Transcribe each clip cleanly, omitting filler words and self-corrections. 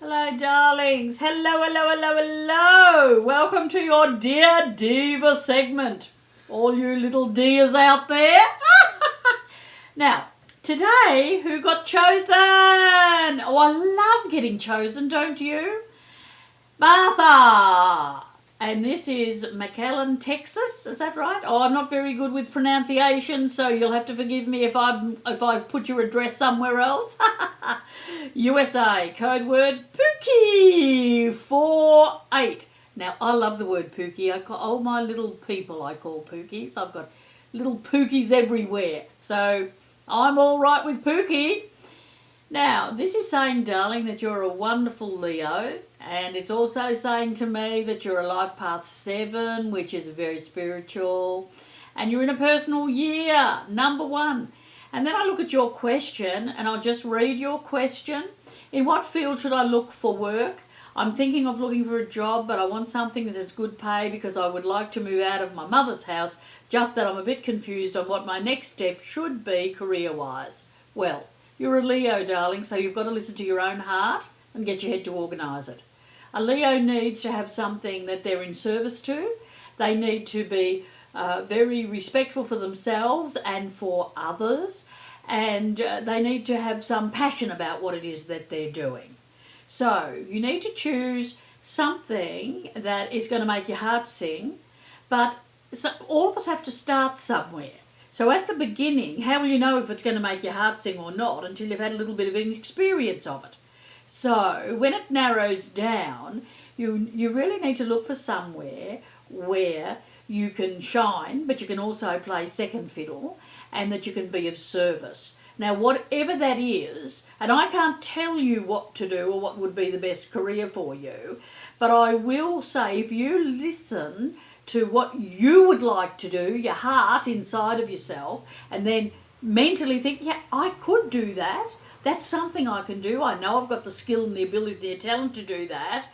Hello, darlings. Hello, hello, hello, hello. Welcome to your Dear Diva segment. All you little dears out there. Now, today, who got chosen? Oh, I love getting chosen, don't you? Martha. And this is McAllen, Texas. Is that right? Oh, I'm not very good with pronunciation, so you'll have to forgive me if I put your address somewhere else. USA, code word Pookie 48. Now, I love the word Pookie. I call all my little people I call Pookies. I've got little Pookies everywhere. So I'm all right with Pookie. Now, this is saying, darling, that you're a wonderful Leo, and it's also saying to me that you're a life path 7, which is very spiritual, and you're in a personal year, number 1. And then I look at your question, and I'll just read your question. In what field should I look for work? I'm thinking of looking for a job, but I want something that has good pay because I would like to move out of my mother's house, just that I'm a bit confused on what my next step should be career-wise. Well, you're a Leo, darling, so you've got to listen to your own heart and get your head to organise it. A Leo needs to have something that they're in service to. They need to be very respectful for themselves and for others, and they need to have some passion about what it is that they're doing. So you need to choose something that is going to make your heart sing, but all of us have to start somewhere. So at the beginning, how will you know if it's going to make your heart sing or not until you've had a little bit of an experience of it? So when it narrows down, you really need to look for somewhere where you can shine, but you can also play second fiddle, and that you can be of service. Now, whatever that is, and I can't tell you what to do or what would be the best career for you, but I will say if you listen to what you would like to do, your heart inside of yourself, and then mentally think, yeah, I could do that. That's something I can do. I know I've got the skill and the ability, the talent to do that.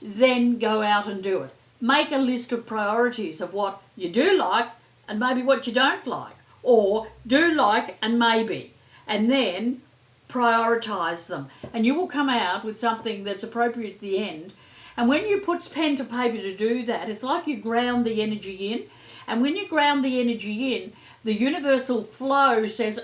Then go out and do it. Make a list of priorities of what you do like and maybe what you don't like, or do like and maybe, and then prioritise them. And you will come out with something that's appropriate at the end. And when you put pen to paper to do that, it's like you ground the energy in. And when you ground the energy in, the universal flow says,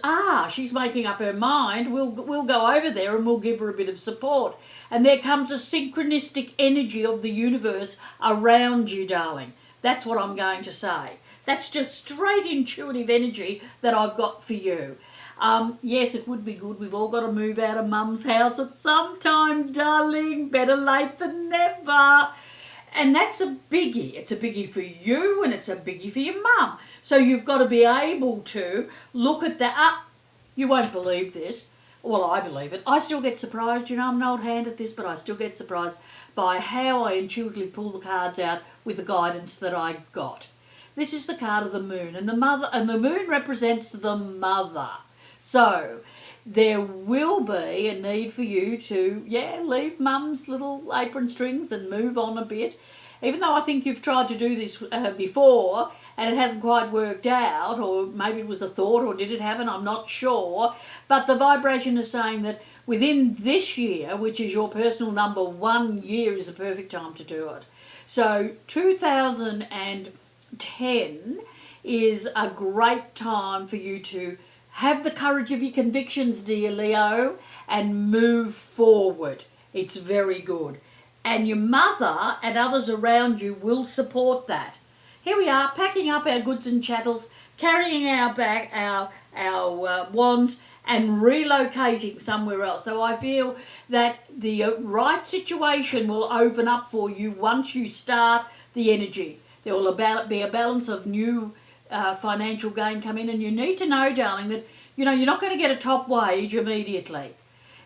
she's making up her mind, we'll go over there and we'll give her a bit of support. And there comes a synchronistic energy of the universe around you, darling. That's what I'm going to say. That's just straight intuitive energy that I've got for you. Yes, it would be good. We've all got to move out of Mum's house at some time, darling. Better late than never. And that's a biggie. It's a biggie for you and it's a biggie for your mum. So you've got to be able to look at that. You won't believe this. Well, I believe it. I still get surprised. You know, I'm an old hand at this, but I still get surprised by how I intuitively pull the cards out with the guidance that I got. This is the card of the moon, and the moon represents the mother. So there will be a need for you to, leave mum's little apron strings and move on a bit. Even though I think you've tried to do this before and it hasn't quite worked out, or maybe it was a thought, or did it happen, I'm not sure. But the vibration is saying that within this year, which is your personal number 1 year, is the perfect time to do it. So 2010 is a great time for you to have the courage of your convictions, dear Leo, and move forward. It's very good. And your mother and others around you will support that. Here we are, packing up our goods and chattels, carrying our wands and relocating somewhere else. So I feel that the right situation will open up for you once you start the energy. There will be a balance of new financial gain come in, and you need to know, darling, that you're not going to get a top wage immediately.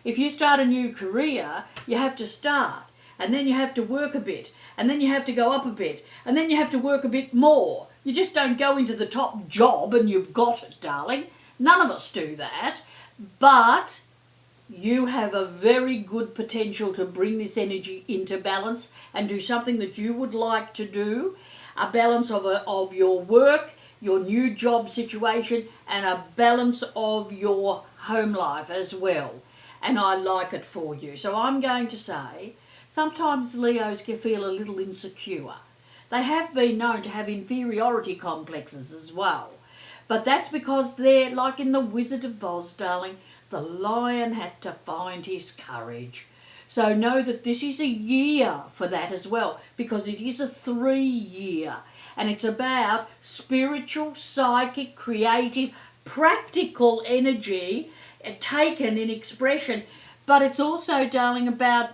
If you start a new career, you have to start, and then you have to work a bit, and then you have to go up a bit, and then you have to work a bit more. You just don't go into the top job and you've got it, darling. None of us do that, but you have a very good potential to bring this energy into balance and do something that you would like to do, a balance of your work, your new job situation, and a balance of your home life as well. and I like it for you. So I'm going to say sometimes Leos can feel a little insecure. They have been known to have inferiority complexes as well. But that's because they're like in the Wizard of Oz, darling. The lion had to find his courage. So know that this is a year for that as well, because it is a 3-year. And it's about spiritual, psychic, creative, practical energy taken in expression. But it's also, darling, about,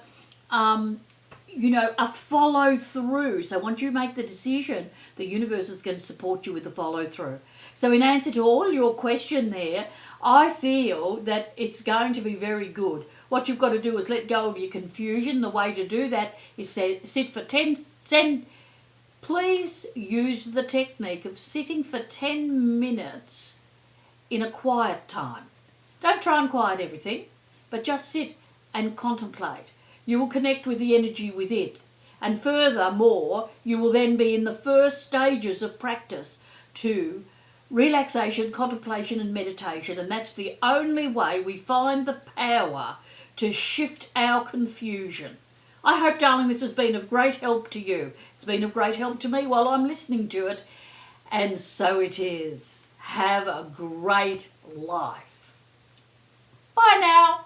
a follow through. So once you make the decision, the universe is going to support you with the follow through. So in answer to all your question there, I feel that it's going to be very good. What you've got to do is let go of your confusion. The way to do that is sit for 10. Please use the technique of sitting for 10 minutes in a quiet time. Don't try and quiet everything, but just sit and contemplate. You will connect with the energy within. And furthermore, you will then be in the first stages of practice to relaxation, contemplation and meditation. And that's the only way we find the power to shift our confusion. I hope, darling, this has been of great help to you. It's been of great help to me while I'm listening to it. And so it is. Have a great life. Bye now.